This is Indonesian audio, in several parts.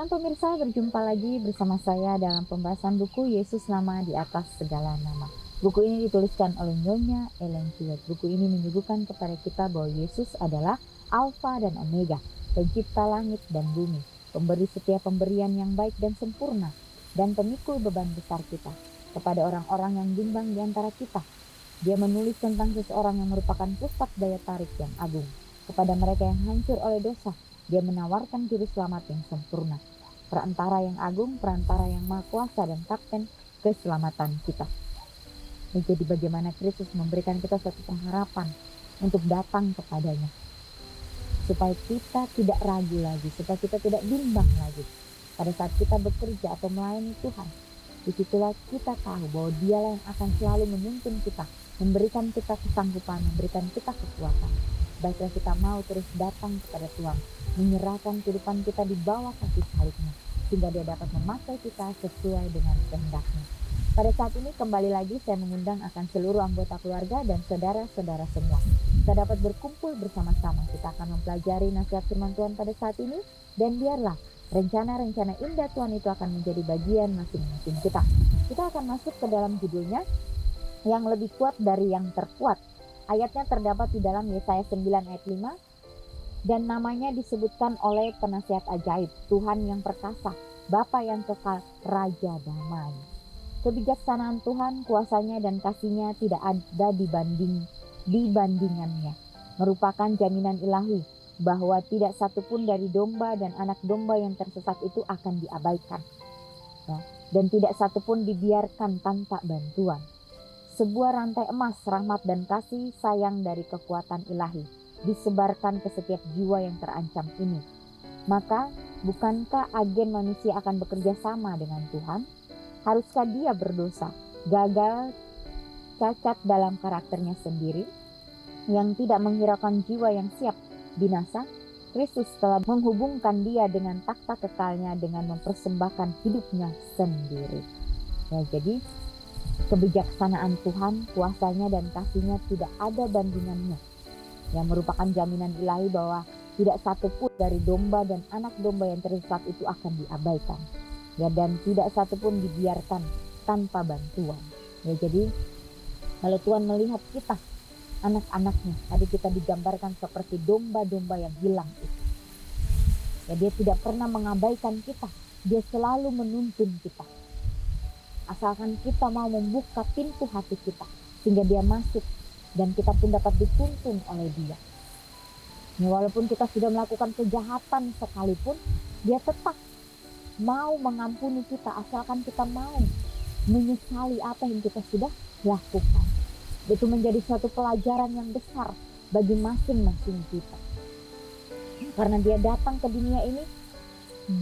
Shalom pemirsa, berjumpa lagi bersama saya dalam pembahasan buku Yesus Nama di Atas Segala Nama. Buku ini dituliskan oleh Nyonya Ellen G. White. Buku ini menyuguhkan kepada kita bahwa Yesus adalah Alfa dan Omega, pencipta langit dan bumi, pemberi setiap pemberian yang baik dan sempurna, dan pemikul beban besar kita kepada orang-orang yang bimbang di antara kita. Dia menulis tentang seseorang yang merupakan pusat daya tarik yang agung. Kepada mereka yang hancur oleh dosa, Dia menawarkan juru selamat yang sempurna, perantara yang agung, perantara yang maha kuasa, dan kapten keselamatan kita. Jadi bagaimana Kristus memberikan kita suatu pengharapan untuk datang kepadanya, supaya kita tidak ragu lagi, supaya kita tidak bimbang lagi pada saat kita bekerja atau melayani Tuhan. Disitulah kita tahu bahwa Dialah yang akan selalu menuntun kita, memberikan kita kesanggupan, memberikan kita kekuatan. Baiklah kita mau terus datang kepada Tuhan, menyerahkan kehidupan kita di bawah kaki salibnya, sehingga Dia dapat memakai kita sesuai dengan kehendak-Nya. Pada saat ini kembali lagi saya mengundang akan seluruh anggota keluarga dan saudara-saudara semua. Kita dapat berkumpul bersama-sama. Kita akan mempelajari nasihat firman Tuhan pada saat ini, dan biarlah rencana-rencana indah Tuhan itu akan menjadi bagian masing-masing kita. Kita akan masuk ke dalam judulnya, yang lebih kuat dari yang terkuat. Ayatnya terdapat di dalam Yesaya 9 ayat 5, dan namanya disebutkan oleh penasihat ajaib, Tuhan yang perkasa, Bapa yang kekal, Raja damai. Kebijaksanaan Tuhan, kuasanya dan kasihnya tidak ada dibandingannya. Merupakan jaminan ilahi bahwa tidak satupun dari domba dan anak domba yang tersesat itu akan diabaikan, dan tidak satupun dibiarkan tanpa bantuan. Sebuah rantai emas, rahmat dan kasih sayang dari kekuatan ilahi disebarkan ke setiap jiwa yang terancam ini. Maka bukankah agen manusia akan bekerja sama dengan Tuhan? Haruskah dia berdosa, gagal, cacat dalam karakternya sendiri, yang tidak menghiraukan jiwa yang siap binasa? Kristus telah menghubungkan dia dengan takhta kekalnya dengan mempersembahkan hidupnya sendiri. Ya, jadi kebijaksanaan Tuhan, kuasanya dan kasihnya tidak ada bandingannya, yang merupakan jaminan ilahi bahwa tidak satupun dari domba dan anak domba yang tersesat itu akan diabaikan, ya, dan tidak satupun dibiarkan tanpa bantuan. Ya, jadi kalau Tuhan melihat kita, anak-anaknya, tadi kita digambarkan seperti domba-domba yang hilang itu. Ya, Dia tidak pernah mengabaikan kita, Dia selalu menuntun kita. Asalkan kita mau membuka pintu hati kita, sehingga Dia masuk dan kita pun dapat dituntun oleh Dia. Ya, walaupun kita sudah melakukan kejahatan sekalipun, Dia tetap mau mengampuni kita, asalkan kita mau menyesali apa yang kita sudah lakukan. Itu menjadi suatu pelajaran yang besar bagi masing-masing kita. Karena Dia datang ke dunia ini,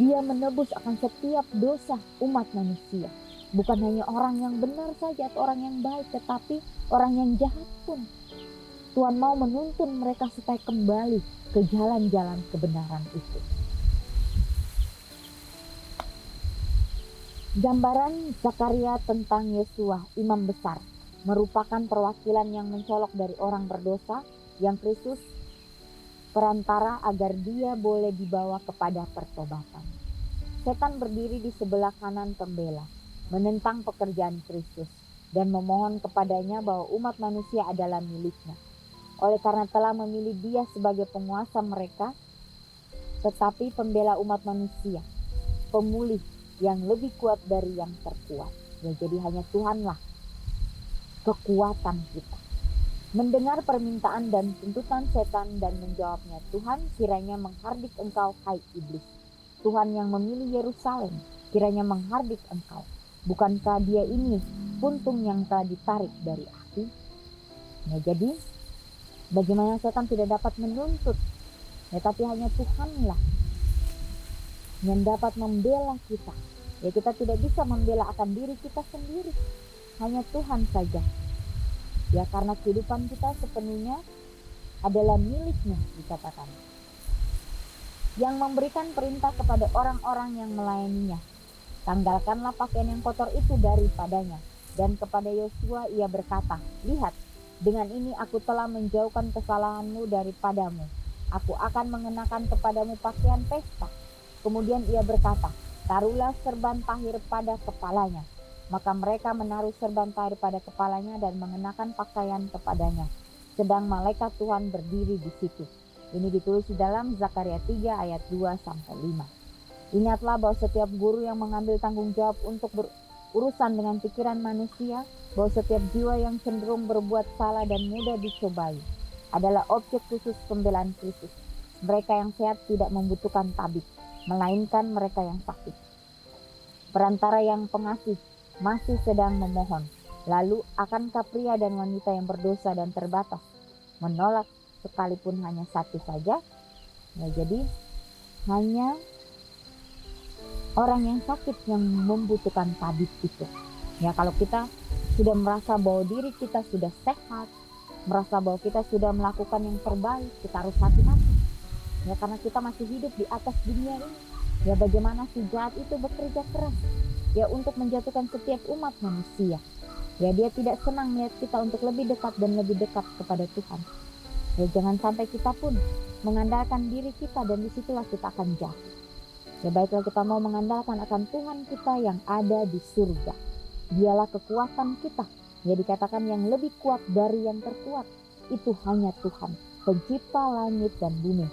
Dia menebus akan setiap dosa umat manusia. Bukan hanya orang yang benar saja atau orang yang baik, tetapi orang yang jahat pun. Tuhan mau menuntun mereka supaya kembali ke jalan-jalan kebenaran itu. Gambaran Zakaria tentang Yesua, imam besar, merupakan perwakilan yang mencolok dari orang berdosa yang Kristus perantara agar dia boleh dibawa kepada pertobatan. Setan berdiri di sebelah kanan pembela, menentang pekerjaan Kristus dan memohon kepadanya bahwa umat manusia adalah miliknya. Oleh karena telah memilih Dia sebagai penguasa mereka, tetapi pembela umat manusia, pemulih yang lebih kuat dari yang terkuat. Ya, jadi hanya Tuhanlah kekuatan kita. Mendengar permintaan dan tuntutan setan dan menjawabnya, Tuhan kiranya menghardik engkau, hai iblis. Tuhan yang memilih Yerusalem kiranya menghardik engkau. Bukankah dia ini puntung yang telah ditarik dari api? Ya, jadi bagaimana setan tidak dapat menuntut, ya, tapi hanya Tuhanlah yang dapat membela kita. Ya, kita tidak bisa membela akan diri kita sendiri, hanya Tuhan saja. Ya, karena kehidupan kita sepenuhnya adalah miliknya, dikatakan, yang memberikan perintah kepada orang-orang yang melayaninya. Tanggalkanlah pakaian yang kotor itu daripadanya. Dan kepada Yosua ia berkata, lihat, dengan ini aku telah menjauhkan kesalahanmu daripadamu. Aku akan mengenakan kepadamu pakaian pesta. Kemudian ia berkata, taruhlah serban tahir pada kepalanya. Maka mereka menaruh serban tahir pada kepalanya dan mengenakan pakaian kepadanya. Sedang malaikat Tuhan berdiri di situ. Ini ditulis di dalam Zakaria 3 ayat 2-5. Ingatlah bahwa setiap guru yang mengambil tanggung jawab untuk berurusan dengan pikiran manusia, bahwa setiap jiwa yang cenderung berbuat salah dan mudah dicobai adalah objek khusus pembelaan Kristus. Mereka yang sehat tidak membutuhkan tabib, melainkan mereka yang sakit. Perantara yang pengasih masih sedang memohon. Lalu akankah pria dan wanita yang berdosa dan terbatas menolak sekalipun hanya satu saja? Ya, jadi hanya orang yang sakit yang membutuhkan tabib itu. Ya, kalau kita sudah merasa bahwa diri kita sudah sehat, merasa bahwa kita sudah melakukan yang terbaik, kita harus hati-hati. Ya, karena kita masih hidup di atas dunia ini. Ya, bagaimana si jahat itu bekerja keras ya untuk menjatuhkan setiap umat manusia. Ya, dia tidak senang melihat kita untuk lebih dekat dan lebih dekat kepada Tuhan. Ya, jangan sampai kita pun mengandalkan diri kita dan disitulah kita akan jatuh. Ya, baiklah kita mau mengandalkan akan Tuhan kita yang ada di surga. Dialah kekuatan kita. Ya, dikatakan yang lebih kuat dari yang terkuat itu hanya Tuhan, pencipta langit dan bumi.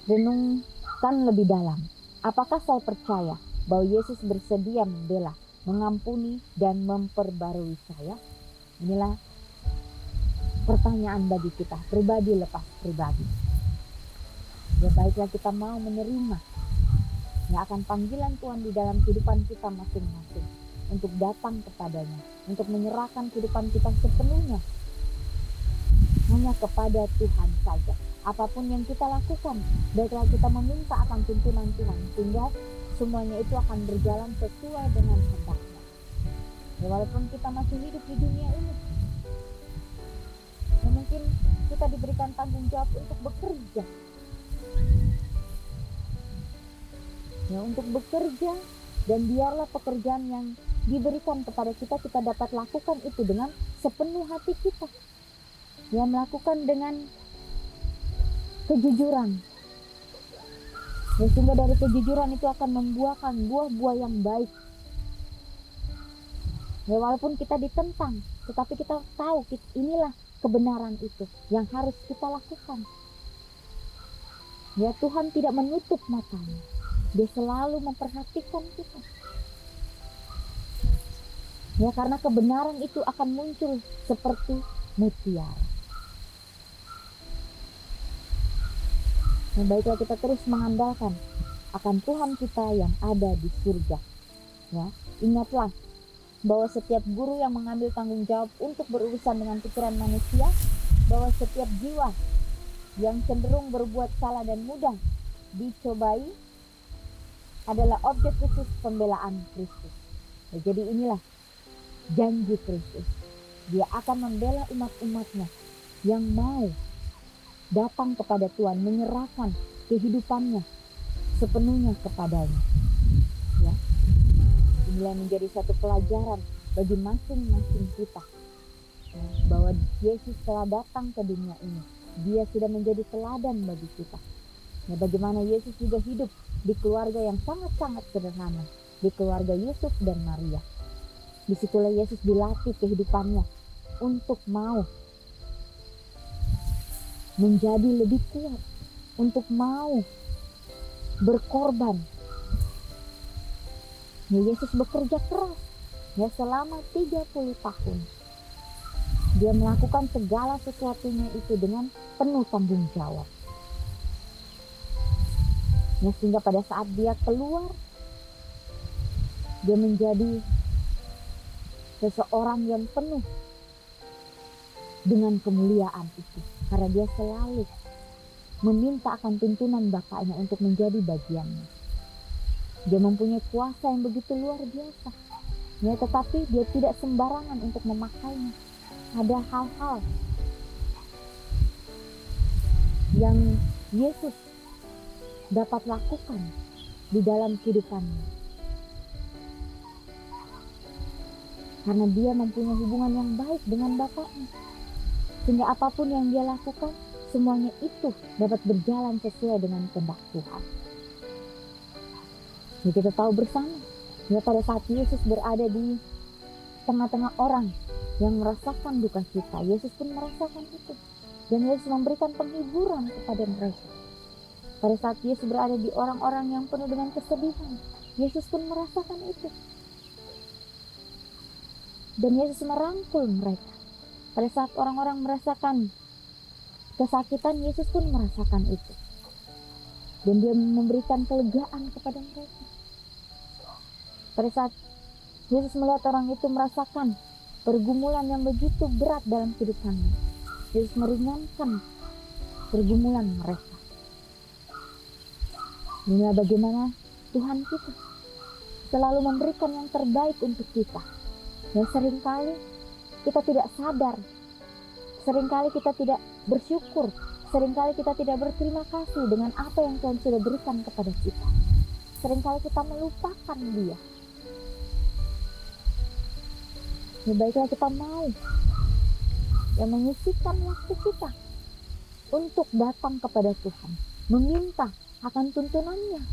Renungkan lebih dalam. Apakah saya percaya bahwa Yesus bersedia membela, mengampuni, dan memperbarui saya? Inilah pertanyaan bagi kita, pribadi lepas pribadi. Ya, baiklah kita mau menerima ya akan panggilan Tuhan di dalam kehidupan kita masing-masing untuk datang kepadanya, untuk menyerahkan kehidupan kita sepenuhnya hanya kepada Tuhan saja. Apapun yang kita lakukan, baiklah kita meminta akan tuntunan Tuhan, sehingga semuanya itu akan berjalan sesuai dengan kehendak-Nya. Ya, walaupun kita masih hidup di dunia ini, ya mungkin kita diberikan tanggung jawab untuk bekerja. Ya, untuk bekerja, dan biarlah pekerjaan yang diberikan kepada kita dapat lakukan itu dengan sepenuh hati kita. Ya, melakukan dengan kejujuran. Ya, sehingga dari kejujuran itu akan membuahkan buah-buah yang baik. Ya, walaupun kita ditentang, tetapi kita tahu inilah kebenaran itu yang harus kita lakukan. Ya, Tuhan tidak menutup matanya. Dia selalu memperhatikan kita. Ya, karena kebenaran itu akan muncul seperti mutiara. Baiklah kita terus mengandalkan akan Tuhan kita yang ada di surga. Ya, ingatlah bahwa setiap guru yang mengambil tanggung jawab untuk berurusan dengan pikiran manusia, bahwa setiap jiwa yang cenderung berbuat salah dan mudah dicobai adalah objek khusus pembelaan Kristus. Ya, jadi inilah janji Kristus. Dia akan membela umat-umatnya yang mau datang kepada Tuhan, menyerahkan kehidupannya sepenuhnya kepadanya. Ya, inilah menjadi satu pelajaran bagi masing-masing kita, ya, bahwa Yesus telah datang ke dunia ini. Dia sudah menjadi teladan bagi kita. Ya, bagaimana Yesus juga hidup di keluarga yang sangat-sangat sederhana, di keluarga Yusuf dan Maria. Disitulah Yesus dilatih kehidupannya untuk mau menjadi lebih kuat, untuk mau berkorban. Ya, Yesus bekerja keras ya selama 30 tahun. Dia melakukan segala sesuatunya itu dengan penuh tanggung jawab. Ya, sehingga pada saat dia keluar, dia menjadi seseorang yang penuh dengan kemuliaan itu. Karena dia selalu meminta akan tuntunan Bapaknya untuk menjadi bagiannya. Dia mempunyai kuasa yang begitu luar biasa. Ya, tetapi dia tidak sembarangan untuk memakainya. Ada hal-hal yang Yesus dapat lakukan di dalam kehidupannya. Karena dia mempunyai hubungan yang baik dengan Bapaknya. Sehingga apapun yang dia lakukan, semuanya itu dapat berjalan sesuai dengan kehendak Tuhan. Ya, kita tahu bersama, ya pada saat Yesus berada di tengah-tengah orang yang merasakan duka cita, Yesus pun merasakan itu. Dan Yesus memberikan penghiburan kepada mereka. Pada saat Yesus berada di orang-orang yang penuh dengan kesedihan, Yesus pun merasakan itu. Dan Yesus merangkul mereka. Pada saat orang-orang merasakan kesakitan, Yesus pun merasakan itu. Dan dia memberikan kelegaan kepada mereka. Pada saat Yesus melihat orang itu merasakan pergumulan yang begitu berat dalam kehidupannya, Yesus meringankan pergumulan mereka. Inilah bagaimana Tuhan kita selalu memberikan yang terbaik untuk kita. Dan seringkali kita tidak sadar, seringkali kita tidak bersyukur, seringkali kita tidak berterima kasih dengan apa yang Tuhan sudah berikan kepada kita. Seringkali kita melupakan Dia. Ya, baiklah kita mau yang menyisihkan waktu kita untuk datang kepada Tuhan, meminta akan tuntunannya.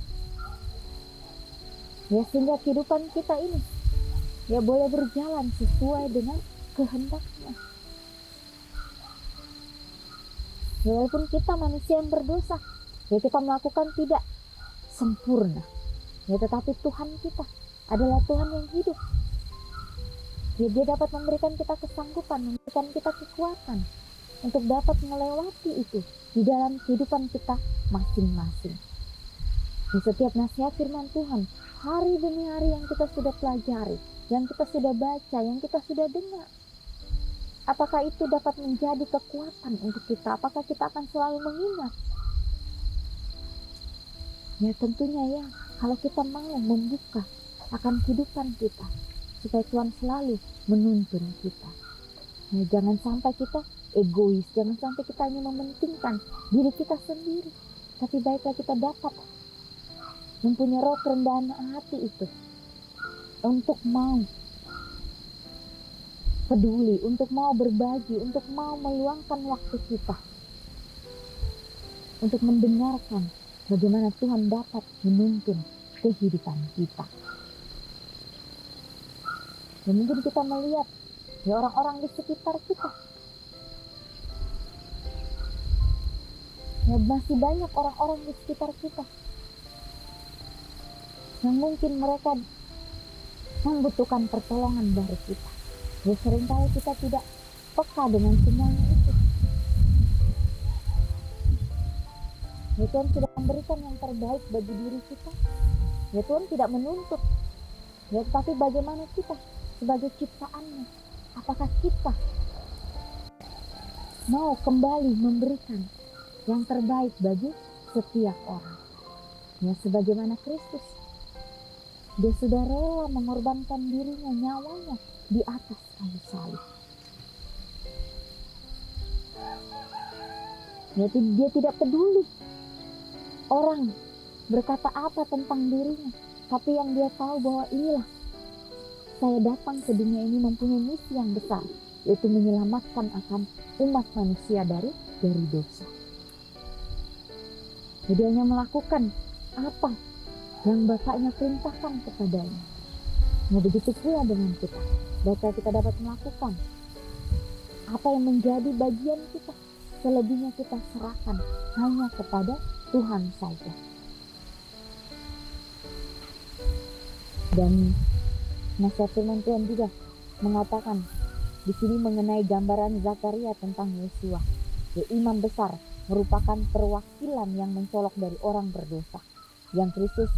Ya, sehingga kehidupan kita ini ya boleh berjalan sesuai dengan kehendaknya. Ya, walaupun kita manusia yang berdosa, ya kita melakukan tidak sempurna. Ya, tetapi Tuhan kita adalah Tuhan yang hidup. Ya, Dia dapat memberikan kita kesanggupan, memberikan kita kekuatan untuk dapat melewati itu di dalam kehidupan kita masing-masing. Di setiap nasihat firman Tuhan, hari demi hari yang kita sudah pelajari, yang kita sudah baca, yang kita sudah dengar, apakah itu dapat menjadi kekuatan untuk kita? Apakah kita akan selalu mengingat? Ya tentunya ya, kalau kita mau membuka akan kehidupan kita, supaya Tuhan selalu menuntun kita. Ya, jangan sampai kita egois, jangan sampai kita hanya mementingkan diri kita sendiri. Tapi baiklah kita dapat mempunyai roh kerendahan hati itu, untuk mau peduli, untuk mau berbagi, untuk mau meluangkan waktu kita, untuk mendengarkan bagaimana Tuhan dapat menuntun kehidupan kita. Dan mungkin kita melihat ya orang-orang di sekitar kita. Ya, masih banyak orang-orang di sekitar kita yang mungkin mereka membutuhkan pertolongan dari kita. Ya, seringkali kita tidak peka dengan semuanya itu. Ya, Tuhan sudah memberikan yang terbaik bagi diri kita. Ya, Tuhan tidak menuntut. Ya, tapi bagaimana kita sebagai ciptaannya, apakah kita mau kembali memberikan yang terbaik bagi setiap orang? Ya, sebagaimana Kristus, Dia sudah rela mengorbankan dirinya, nyawanya di atas kayu salib. Ya, Dia tidak peduli orang berkata apa tentang dirinya, tapi yang Dia tahu bahwa inilah saya datang ke dunia ini mempunyai misi yang besar, yaitu menyelamatkan akan umat manusia dari dosa. Jadi hanya melakukan apa yang Bapaknya perintahkan kepadanya. Nah, begitu pula dengan kita. Baiklah kita dapat melakukan apa yang menjadi bagian kita. Selebihnya kita serahkan hanya kepada Tuhan saja. Dan nasihat firman Tuhan juga mengatakan di sini mengenai gambaran Zakaria tentang Yosua. Ya, imam besar merupakan perwakilan yang mencolok dari orang berdosa, yang Kristus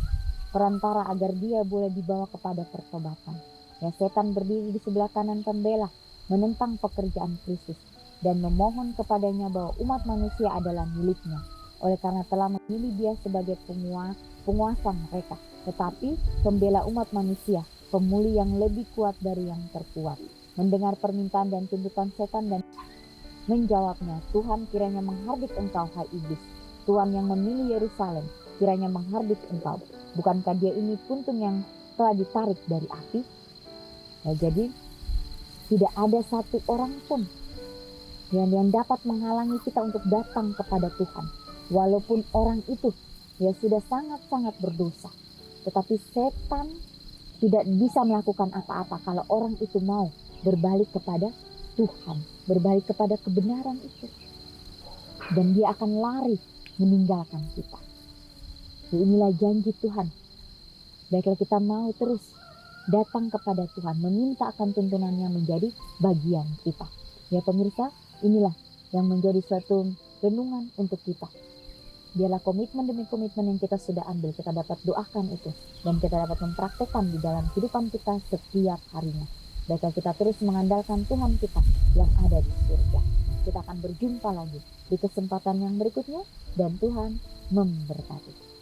perantara agar dia boleh dibawa kepada pertobatan. Ya, setan berdiri di sebelah kanan pembela menentang pekerjaan Kristus dan memohon kepadanya bahwa umat manusia adalah miliknya, oleh karena telah memilih dia sebagai penguasa mereka. Tetapi pembela umat manusia, pemulih yang lebih kuat dari yang terkuat, mendengar permintaan dan tuntutan setan dan menjawabnya, Tuhan kiranya menghardik engkau, hai iblis. Tuhan yang memilih Yerusalem kiranya menghardik engkau. Bukankah dia ini puntung yang telah ditarik dari api? Ya, jadi tidak ada satu orang pun yang dapat menghalangi kita untuk datang kepada Tuhan. Walaupun orang itu ya sudah sangat-sangat berdosa, tetapi setan tidak bisa melakukan apa-apa kalau orang itu mau berbalik kepada Tuhan, berbalik kepada kebenaran itu. Dan dia akan lari meninggalkan kita. Jadi inilah janji Tuhan. Baiklah kita mau terus datang kepada Tuhan, meminta akan tuntunannya menjadi bagian kita. Ya pemirsa, inilah yang menjadi suatu renungan untuk kita. Biarlah komitmen demi komitmen yang kita sudah ambil, kita dapat doakan itu. Dan kita dapat mempraktekkan di dalam kehidupan kita setiap harinya. Baiklah kita terus mengandalkan Tuhan kita yang ada di surga. Kita akan berjumpa lagi di kesempatan yang berikutnya. Dan Tuhan memberkati.